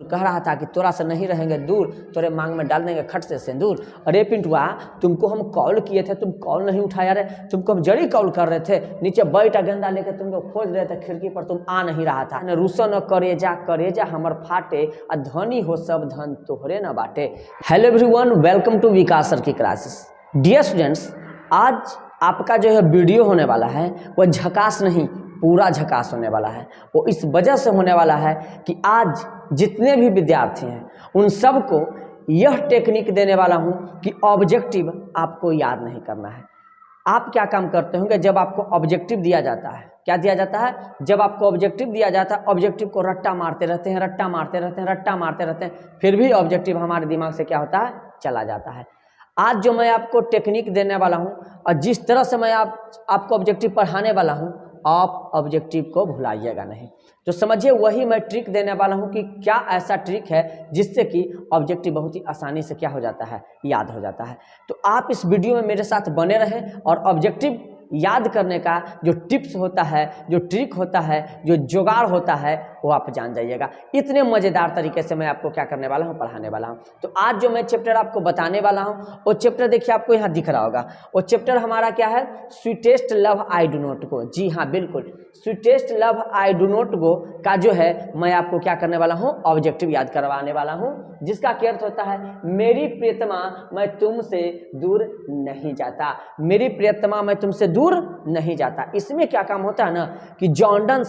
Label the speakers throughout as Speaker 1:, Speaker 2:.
Speaker 1: कह रहा था कि तोरा से नहीं रहेंगे दूर, तोरे मांग में डाल देंगे खट से सिंदूर। अरे पिंटुआ, तुमको हम कॉल किए थे, तुम कॉल नहीं उठाया रे, तुमको हम जड़ी कॉल कर रहे थे, नीचे बैठा गेंदा लेके तुमको खोज रहे थे खिड़की पर, तुम आ नहीं रहा था। रुसो न करेजा हमर फाटे, आ धनी हो सब धन तोहरे न बाटे। Hello everyone, welcome to Vikas sir की क्लासेस। डियर स्टूडेंट्स, आज आपका जो है वीडियो होने वाला है वह झकास नहीं, पूरा झकास होने वाला है। वो इस वजह से होने वाला है कि आज जितने भी विद्यार्थी हैं उन सबको यह टेक्निक देने वाला हूं कि ऑब्जेक्टिव आपको याद नहीं करना है। आप क्या काम करते होंगे जब आपको ऑब्जेक्टिव दिया जाता है? क्या दिया जाता है? जब आपको ऑब्जेक्टिव दिया जाता है, ऑब्जेक्टिव को रट्टा मारते रहते हैं, फिर भी ऑब्जेक्टिव हमारे दिमाग से क्या होता है? चला जाता है। आज जो मैं आपको टेक्निक देने वाला हूं और जिस तरह से मैं आपको ऑब्जेक्टिव पढ़ाने वाला हूं, आप ऑब्जेक्टिव को भुलाइएगा नहीं। तो समझिए, वही मैं ट्रिक देने वाला हूं कि क्या ऐसा ट्रिक है जिससे कि ऑब्जेक्टिव बहुत ही आसानी से क्या हो जाता है? याद हो जाता है। तो आप इस वीडियो में मेरे साथ बने रहें और ऑब्जेक्टिव याद करने का जो टिप्स होता है, जो ट्रिक होता है, जो जुगाड़ होता है, वो आप जान जाइएगा। इतने मज़ेदार तरीके से मैं आपको क्या करने वाला हूँ? पढ़ाने वाला हूँ। तो आज जो मैं चैप्टर आपको बताने वाला हूँ वो चैप्टर देखिए आपको यहाँ दिख रहा होगा। वो चैप्टर हमारा क्या है? Sweetest love I do not go. जी हाँ, बिल्कुल, sweetest love I do not go का जो है मैं आपको क्या करने वाला हूँ? ऑब्जेक्टिव याद करवाने वाला हूँ, जिसका क्या अर्थ होता है? मेरी प्रियतमा मैं तुमसे दूर नहीं जाता, मेरी प्रियतमा मैं तुमसे दूर नहीं जाता। इसमें क्या काम होता है ना कि जॉन्डन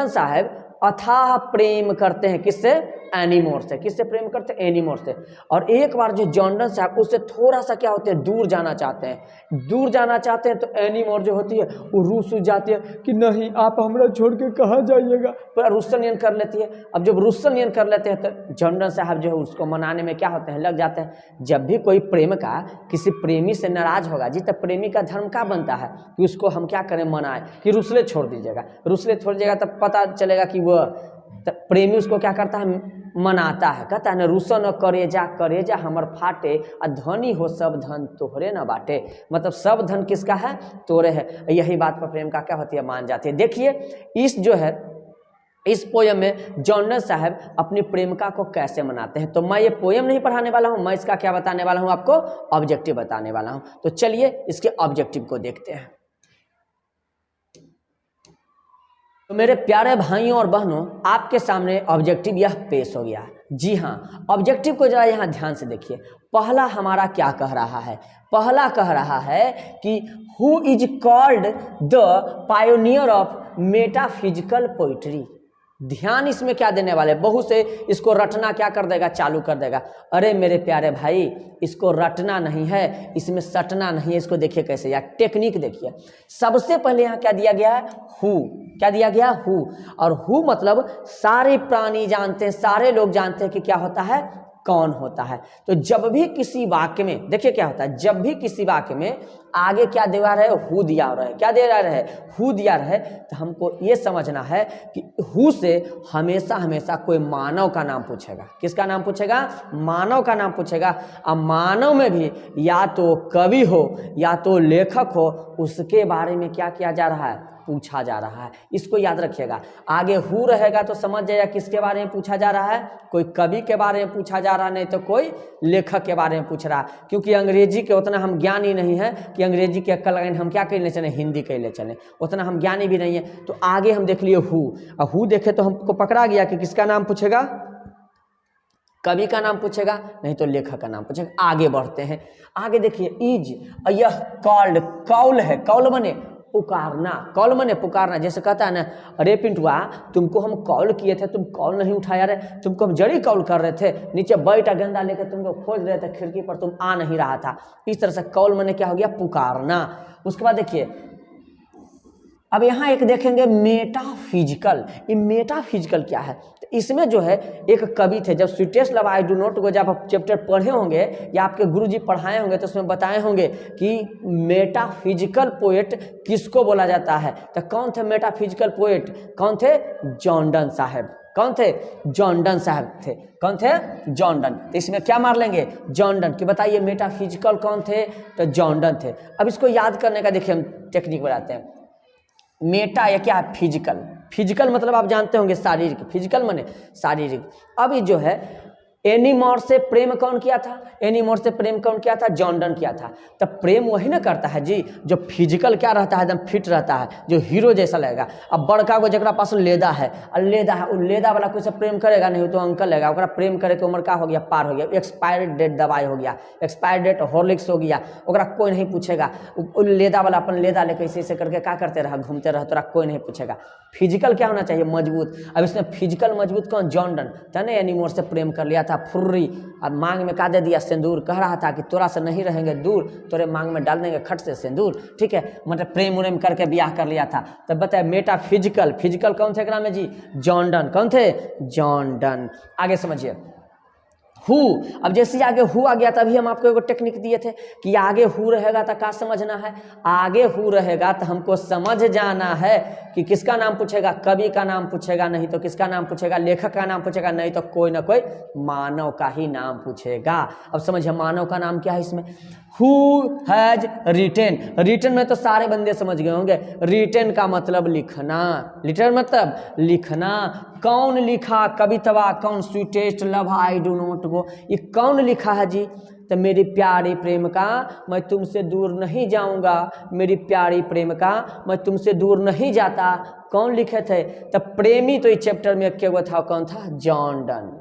Speaker 1: साहब अथाह प्रेम करते हैं किससे? एनीमोर से। किससे प्रेम करते हैं? एनीमोर से। और एक बार जो जॉन्डन साहब उससे थोड़ा सा क्या होते हैं? दूर जाना चाहते हैं तो एनीमोर जो होती है वो रूस जाती है कि नहीं, आप हमरा छोड़ के कहाँ जाइएगा, पूरा रुस्सनियन कर लेती है। अब जब रुस्सनियन कर लेते हैं तो जॉन्डन साहब जो है उसको मनाने में क्या होते हैं? लग जाते हैं। जब भी कोई प्रेम का किसी प्रेमी से नाराज होगा जी, तब प्रेमी का धर्म क्या बनता है कि उसको हम क्या करें? मनाएं कि रुसले छोड़ दीजिएगा। तब पता चलेगा कि वह प्रेमी उसको क्या करता है? मनाता है। कहता है ना, रुसो न करेजा हमर फाटे, आ धनी हो सब धन तोहरे न बाटे। मतलब सब धन किसका है? तोरे है। यही बात पर प्रेम का क्या होती है? मान जाती है। देखिए, इस पोयम में जॉन्डन साहब अपनी प्रेमिका को कैसे मनाते हैं। तो मैं ये पोयम नहीं पढ़ाने वाला हूँ, मैं इसका क्या बताने वाला हूँ? आपको ऑब्जेक्टिव बताने वाला हूँ। तो चलिए इसके ऑब्जेक्टिव को देखते हैं। तो मेरे प्यारे भाइयों और बहनों, आपके सामने ऑब्जेक्टिव यह पेश हो गया। जी हाँ, ऑब्जेक्टिव को जरा यहाँ ध्यान से देखिए। पहला हमारा क्या कह रहा है? पहला कह रहा है कि who is called the pioneer of metaphysical poetry. ध्यान इसमें क्या देने वाले? बहुत से इसको रटना क्या कर देगा? चालू कर देगा। अरे मेरे प्यारे भाई, इसको रटना नहीं है, इसमें सटना नहीं है। इसको देखिए कैसे, या टेक्निक देखिए। सबसे पहले यहाँ क्या दिया गया है? हु। क्या दिया गया? हु। और हु मतलब सारे प्राणी जानते हैं, सारे लोग जानते हैं कि क्या होता है? कौन होता है। तो जब भी किसी वाक्य में देखिए क्या होता है, जब भी किसी वाक्य में आगे क्या दिया रहे? हु दिया रहे। क्या दे रहा है? हु दिया रहे। तो हमको ये समझना है कि हु से हमेशा कोई मानव का नाम पूछेगा। किसका नाम पूछेगा? मानव का नाम पूछेगा। अब मानव में भी या तो कवि हो या तो लेखक हो, उसके बारे में क्या किया जा रहा है? पूछा जा रहा है। इसको याद रखिएगा। आगे हु रहेगा तो समझ जाइए किसके बारे में पूछा जा रहा है? कोई कवि के बारे में पूछा जा रहा है, नहीं तो कोई लेखक के बारे में पूछ रहा है। क्योंकि अंग्रेजी के उतना हम ज्ञानी नहीं है कि अंग्रेजी के अक्कल लगाने हम क्या कर ले चले? हिंदी कर ले चले। उतना हम ज्ञानी भी नहीं है। तो आगे हम देख लिए हु। और हु देखे तो हमको पकड़ा गया कि किसका नाम पूछेगा? कवि का नाम पूछेगा, नहीं तो लेखक का नाम पूछेगा। आगे बढ़ते हैं। आगे देखिए, इज, यह कॉल्ड, कौल है। कौल बने पुकारना। कॉल मने पुकारना। जैसे कहता है ना, अरे पिंटुआ, तुमको हम कॉल किए थे, तुम कॉल नहीं उठाया रे, तुमको हम जड़ी कॉल कर रहे थे, नीचे बैठा गेंदा लेके तुमको खोज रहे थे खिड़की पर, तुम आ नहीं रहा था। इस तरह से कॉल मने क्या हो गया? पुकारना। उसके बाद देखिए, अब यहाँ एक देखेंगे मेटाफिजिकल। ये मेटाफिजिकल क्या है? तो इसमें जो है एक कवि थे, जब sweetest love I do not गो जब आप चैप्टर पढ़े होंगे या आपके गुरुजी पढ़ाए होंगे तो उसमें बताए होंगे कि मेटाफिजिकल पोएट किसको बोला जाता है। तो कौन थे मेटाफिजिकल पोएट? कौन थे? जॉन्डन साहब। कौन थे? जॉन्डन साहब थे। कौन थे? जॉन्डन। तो इसमें क्या मार लेंगे? जॉन्डन। कि बताइए मेटाफिजिकल कौन थे? तो जॉन्डन थे। अब इसको याद करने का देखिए हम टेक्निक बताते हैं। मेटा या क्या है? फिजिकल। फिजिकल मतलब आप जानते होंगे शारीरिक, फिजिकल माने शारीरिक। अब ये जो है एनीमोर से प्रेम कौन किया था? एनीमोर से प्रेम कौन किया था? जॉन डन किया था। तब प्रेम वही ना करता है जी जो फिजिकल क्या रहता है, एकदम फिट रहता है, जो हीरो जैसा लगेगा। अब बड़का को जरा पास लेदा है और लेदा है, वो लेदा वाला कोई से प्रेम करेगा नहीं, तो अंकल लेगा ओकरा प्रेम करे के उम्र का हो गया, पार हो गया, एक्सपायर्ड डेट दवाई हो गया, एक्सपायर्ड डेट हॉर्लिक्स हो गया, ओकरा कोई नहीं पूछेगा। लेदा वाला अपन लेदा लेके ऐसे करके क्या करते रहा, घूमते रहा, तोरा कोई नहीं पूछेगा। फिजिकल क्या होना चाहिए? मजबूत। अब इसमें फिजिकल मजबूत कौन? जॉन डन था ना, एनीमोर से प्रेम कर लिया था, फुर्री। अब मांग में का दे दिया? सिंदूर। कह रहा था कि तोरा से नहीं रहेंगे दूर, तोरे मांग में डाल देंगे खट से सिंदूर, ठीक है, मतलब प्रेम उरेम करके ब्याह कर लिया था। तब बताए मेटा फिजिकल, फिजिकल कौन थे एकरा में जी? John Donne. कौन थे? John Donne. आगे समझिए हु। अब जैसे आगे हु आ गया तभी हम आपको एक टेक्निक दिए थे कि आगे हु रहेगा तो क्या समझना है? आगे हु रहेगा तो हमको समझ जाना है कि किसका नाम पूछेगा? कवि का नाम पूछेगा, नहीं तो किसका नाम पूछेगा? लेखक का नाम पूछेगा, नहीं तो कोई ना कोई मानव का ही नाम पूछेगा। अब समझिए मानव का नाम क्या है इसमें? Who has retain. रिटेन में तो सारे बंदे समझ गए होंगे। रिटेन का मतलब लिखना, रिटेन मतलब लिखना। कौन लिखा कवितवा? कौन? Sweetest love I do not गो। ये कौन लिखा है जी? तो मेरी प्यारी प्रेम का मैं तुमसे दूर नहीं जाऊंगा, मेरी प्यारी प्रेम का मैं तुमसे दूर नहीं जाता। कौन लिखे थे? तो प्रेमी तो इस चैप्टर में क्या हुआ था? कौन था? John Donne.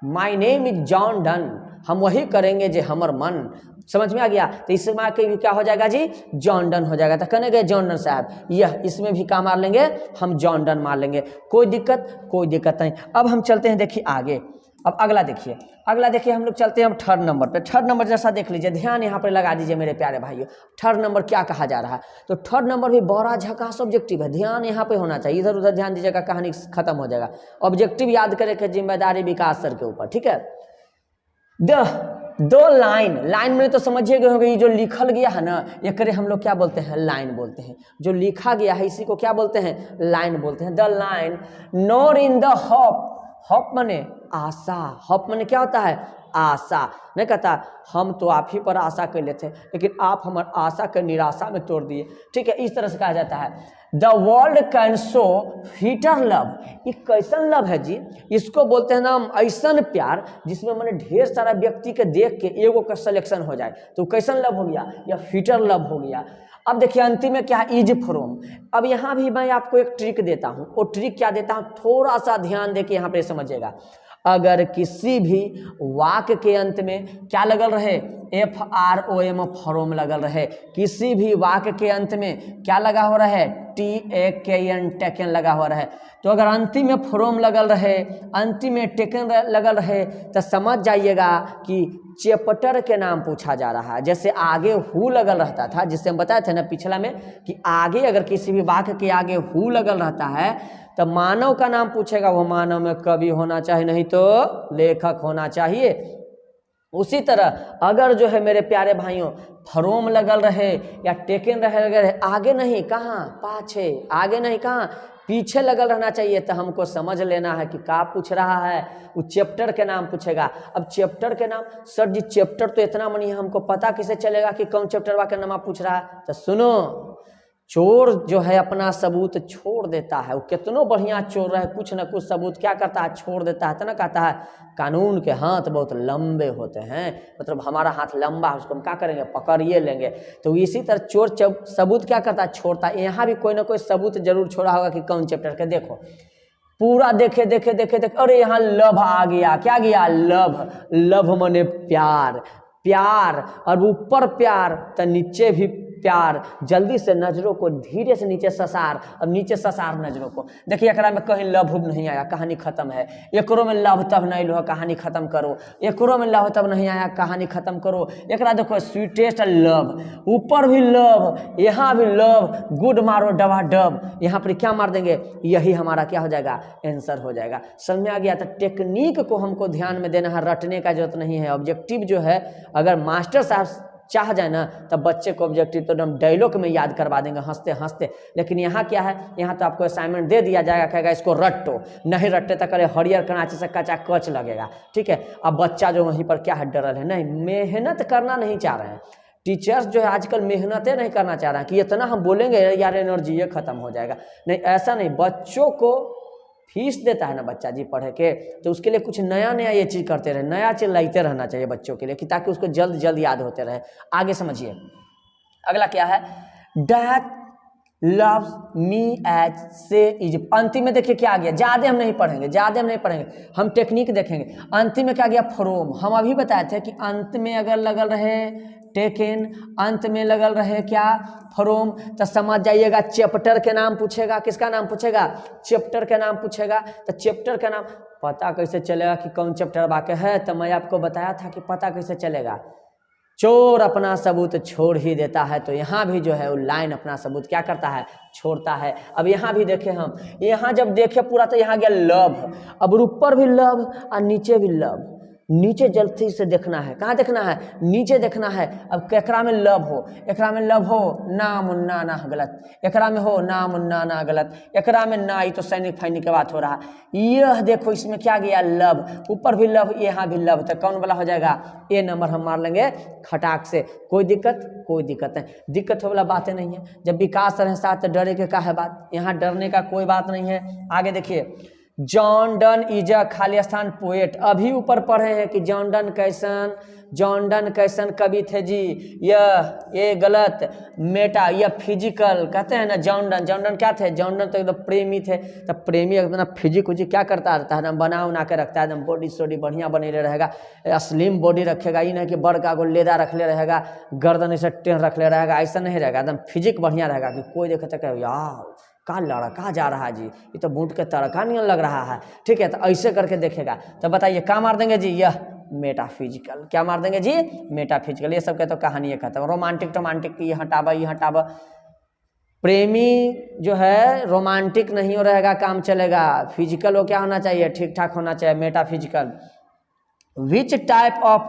Speaker 1: My name is John Donne, हम वही करेंगे जे हमर मन। समझ में आ गया? तो इसमें आके क्या हो जाएगा जी? जॉन डन हो जाएगा। तो कहने गए जॉन डन साहब, यह इसमें भी क्या मार लेंगे? हम जॉन डन मार लेंगे, कोई दिक्कत? कोई दिक्कत नहीं। अब हम चलते हैं, देखिए आगे। अब अगला देखिए, अगला देखिए, हम लोग चलते हैं हम थर्ड नंबर पे। थर्ड नंबर जैसा देख लीजिए, ध्यान यहाँ पर लगा दीजिए मेरे प्यारे भाइयों। थर्ड नंबर क्या कहा जा रहा है? तो थर्ड नंबर भी बड़ा झकास ऑब्जेक्टिव है, ध्यान यहाँ पे होना चाहिए, इधर उधर ध्यान दीजिएगा, कहानी खत्म हो जाएगा। ऑब्जेक्टिव याद करे के जिम्मेदारी विकास सर के ऊपर, ठीक है। दो लाइन में तो समझिए गए होंगे, ये जो लिखल गया है ना, ये करे हम लोग क्या बोलते हैं? लाइन बोलते हैं। जो लिखा गया है इसी को क्या बोलते हैं? लाइन बोलते हैं। The line nor in the hop. Hop माने आशा। हॉप माने क्या होता है? आशा। नहीं कहता हम तो आप ही पर आशा कर लेते हैं, लेकिन आप हमारे आशा के निराशा में तोड़ दिए, ठीक है, इस तरह से कहा जाता है। The world can show heater love. ये कैसन लव है जी? इसको बोलते हैं नाम ऐसन प्यार जिसमें मैंने ढेर सारा व्यक्ति के देख के एगो का सिलेक्शन हो जाए, तो कैसन लव हो गया? या फीटर लव हो गया। अब देखिए अंतिम में क्या? Is from. अब यहाँ भी मैं आपको एक ट्रिक देता हूँ, वो ट्रिक क्या देता हूँ, थोड़ा सा ध्यान दे के यहाँ पे समझिएगा। अगर किसी भी वाक्य के अंत में क्या लगल रहे? FROM, फ्रॉम लगल रहे। किसी भी वाक्य के अंत में क्या लगा हो रहा है? TAKN, टेकन लगा हुआ रहे। तो अगर अंतिम में फ्रॉम लगल रहे, अंतिम में टेकन लगल रहे, तो समझ जाइएगा कि चैप्टर के नाम पूछा जा रहा है। जैसे आगे हु लगल रहता था, जिससे हम बताए थे ना पिछला में कि आगे अगर किसी भी वाक्य के आगे हु लगल रहता है तो मानव का नाम पूछेगा। वो मानव में कवि होना चाहिए, नहीं तो लेखक होना चाहिए। उसी तरह अगर जो है मेरे प्यारे भाइयों फ्रॉम लगल रहे या टेकन रहे, आगे नहीं कहाँ? पाछे। आगे नहीं कहाँ? पीछे लगल रहना चाहिए। तो हमको समझ लेना है कि क्या पूछ रहा है, वो चैप्टर के नाम पूछेगा। अब चैप्टर के नाम, सर जी चैप्टर तो इतना मनी है, हमको पता कैसे चलेगा कि कौन चैप्टर का नाम पूछ रहा है? तो सुनो, चोर जो है अपना सबूत छोड़ देता है, वो कितनो बढ़िया चोर रहे, कुछ ना कुछ सबूत क्या करता है? छोड़ देता है। तो ना कहता है कानून के हाथ बहुत लंबे होते हैं, मतलब हमारा हाथ लंबा है, उसको हम क्या करेंगे? पकड़िए लेंगे। तो इसी तरह चोर सबूत क्या करता है? छोड़ता है। यहाँ भी कोई ना कोई सबूत जरूर छोड़ा होगा कि कौन चैप्टर के। देखो पूरा देखे, अरे यहाँ लव आ गया। क्या गया? लव। लव माने प्यार। प्यार और ऊपर प्यार तो नीचे भी प्यार। जल्दी से नजरों को धीरे से नीचे ससार, अब नीचे ससार नजरों को। देखिए एकरा में कहीं लव नहीं आया, कहानी खत्म है। एकरो में लव तब नहीं लो, कहानी खत्म करो। एकरो में लव तब नहीं आया, कहानी खत्म करो। एकरा देखो स्वीटेस्ट लव, ऊपर भी लव, यहाँ भी लव। गुड मारो डबा डब, यहाँ पर क्या मार देंगे? यही हमारा क्या हो जाएगा? आंसर हो जाएगा। समझ में आ गया? तो टेक्निक को हमको ध्यान में देना है, रटने का जरूरत नहीं है। ऑब्जेक्टिव जो है अगर मास्टर साहब चाह जाए ना तब बच्चे को ऑब्जेक्टिव तो एकदम डायलॉग में याद करवा देंगे हंसते हंसते। लेकिन यहाँ क्या है? यहाँ तो आपको असाइनमेंट दे दिया जाएगा, कहेगा इसको रटो, नहीं रटते तो करे हरियर कनाचे से कचा कच लगेगा, ठीक है। अब बच्चा जो वहीं पर क्या है? डरल है, नहीं मेहनत करना नहीं चाह रहे हैं, टीचर्स जो है आजकल मेहनतें नहीं करना चाह रहे हैं कि इतना हम बोलेंगे यार एनर्जी ये खत्म हो जाएगा, नहीं ऐसा नहीं। बच्चों को फीस देता है ना बच्चा जी पढ़े के, तो उसके लिए कुछ नया नया ये चीज़ करते रहे, नया चीज़ लाते रहना चाहिए बच्चों के लिए कि ताकि उसको जल्द जल्द याद होते रहे। आगे समझिए अगला क्या है, डैथ लव्स मी एज से इज। अंतिम में देखिए क्या आ गया, ज़्यादा हम नहीं पढ़ेंगे, हम टेक्निक देखेंगे। अंतिम में क्या गया, फ्रोम। हम अभी बताए थे कि अंत में अगर लगल रहे टेकन, अंत में लगल रहे क्या, फ्रोम, तो समझ जाइएगा चैप्टर के नाम पूछेगा। किसका नाम पूछेगा, चैप्टर के नाम पूछेगा। तो चैप्टर का नाम पता कैसे चलेगा कि कौन चैप्टर बाकी है, तो मैं आपको बताया था कि पता कैसे चलेगा, चोर अपना सबूत छोड़ ही देता है। तो यहाँ भी जो है वो लाइन अपना सबूत क्या करता है, छोड़ता है। अब यहाँ भी देखें हम, यहाँ जब देखें पूरा तो यहाँ गया लव, अब ऊपर भी लव और नीचे भी लव। नीचे जल्दी से देखना है, कहाँ देखना है, नीचे देखना है। अब एकरा में लव हो, एकरा में लव हो, ना मुन्ना ना गलत, एकरा में हो ना मुन्ना ना गलत, एकरा में ना, ये तो सैनिक फैनिक की बात हो रहा। यह देखो इसमें क्या गया, लव, ऊपर भी लव, यहाँ भी लव, तो कौन वाला हो जाएगा, ए नंबर हम मार लेंगे खटाक से। कोई दिक्कत नहीं, दिक्कत हो वाला बातें नहीं है। जब विकास रहे साथ तो डरे के का है बात, यहाँ डरने का कोई बात नहीं है। आगे देखिए, John Donne is a Khalistan poet. अभी ऊपर पढ़े हैं कि जॉन डन कैसन कवि थे जी, ये गलत, मेटा यह फिजिकल कहते हैं ना। जॉन डन क्या थे, जॉन डन तो एकदम प्रेमी थे। तो प्रेमी एकदम फिजिक उजिक क्या करता रहता है, एकदम बना के रखता है, एकदम बॉडी सोडी बढ़िया बने रहेगा, स्लिम बॉडी रखेगा। ये नहीं कि बड़का को लेदा रखले रहेगा, गर्दन ऐसे टेढ़ रखले रहेगा, ऐसा नहीं रहेगा। एकदम फिजिक बढ़िया रहेगा कि कोई देखे तो कहे यार का लड़का जा रहा है जी, ये तो बूट के तड़का नहीं लग रहा है, ठीक है। तो ऐसे करके देखेगा। तो बताइए क्या मार देंगे जी, यह मेटाफिजिकल। क्या मार देंगे जी, मेटाफिजिकल। ये सब के तो कहानी खत्म। रोमांटिक ये हटावा। प्रेमी जो है रोमांटिक नहीं हो रहेगा, काम चलेगा। फिजिकल वो क्या होना चाहिए, ठीक ठाक होना चाहिए, metaphysical. Which type of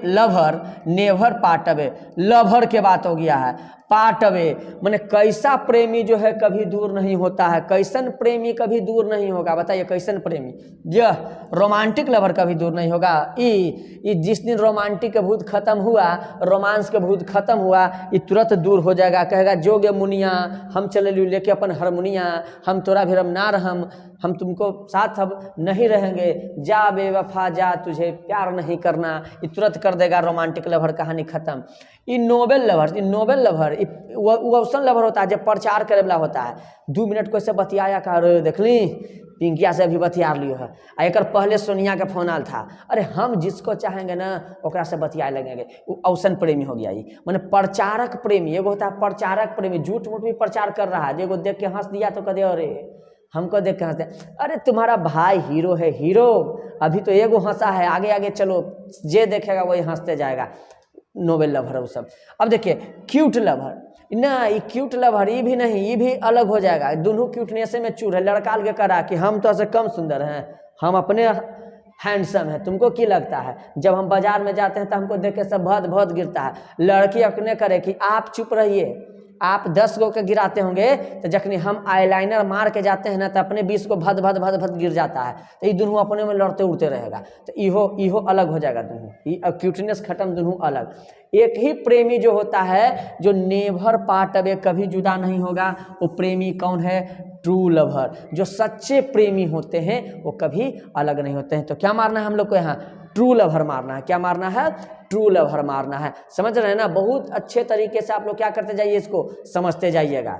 Speaker 1: lover never part away. Lover के बात हो गया है, पार्ट अवे माने कैसा प्रेमी जो है कभी दूर नहीं होता है, कैसन प्रेमी कभी दूर नहीं होगा। बताइए कैसन प्रेमी, यह रोमांटिक लवर कभी दूर नहीं होगा। ये जिस दिन रोमांटिक के भूत खत्म हुआ, रोमांस के भूत खत्म हुआ, ये तुरंत दूर हो जाएगा। कहेगा जोगे मुनिया हम चले लेके अपन हारमोनिया, हम तोरा भी ना रहम, हम तुमको साथ अब नहीं रहेंगे, जा बेवफा जा, तुझे प्यार नहीं करना। ये तुरंत कर देगा रोमांटिक लवर, कहानी खत्म। ये नोबेल लवर वो औसन लवर होता है जब प्रचार करे वाला होता है। 2 मिनट को से बतियाया कर, देख ली पिंकिया से अभी बतिया लियो है, आ एक पहले सोनिया का फोन आल था, अरे हम जिसको चाहेंगे ना ओकरा से बतियाए लगेंगे। वो औसन प्रेमी हो गया। ये माने प्रचारक प्रेमी, एगो होता है प्रचारक प्रेमी, झूठ मूठ भी प्रचार कर रहा है। एगो देख के हंस दिया तो कदे अरे हमको देख के हंसते, अरे तुम्हारा भाई हीरो है, हीरो अभी तो एगो हंसा है, आगे चलो, जे देखेगा वही हंसते जाएगा। नोबेल लवर वो सब। अब देखिए क्यूट लवर ना, ये क्यूट लवर ये भी नहीं, ये भी अलग हो जाएगा। दोनों क्यूटनेस में चूर है। लड़का के करा कि हम तो ऐसे कम सुंदर हैं, हम अपने हैंडसम है, तुमको की लगता है। जब हम बाजार में जाते हैं तो हमको देख के सब बहुत गिरता है। लड़की अपने करे कि आप चुप रहिए, आप 10 गो के गिराते होंगे, तो जखनी हम आईलाइनर मार के जाते हैं ना तो अपने 20 को भद गिर जाता है। तो ये दोनों अपने में लड़ते उड़ते रहेगा। तो इहो अलग हो जाएगा दोनों, ये क्यूटनेस खत्म, दोनों अलग। एक ही प्रेमी जो होता है जो नेवर पार्ट अवे, कभी जुदा नहीं होगा, वो प्रेमी कौन है, ट्रू लवर। जो सच्चे प्रेमी होते हैं वो कभी अलग नहीं होते हैं। तो क्या मारना है हम लोग को यहाँ, ट्रू लवर मारना है। क्या मारना है, ट्रू लवर मारना है। समझ रहे हैं ना, बहुत अच्छे तरीके से आप लोग क्या करते जाइए, इसको समझते जाइएगा।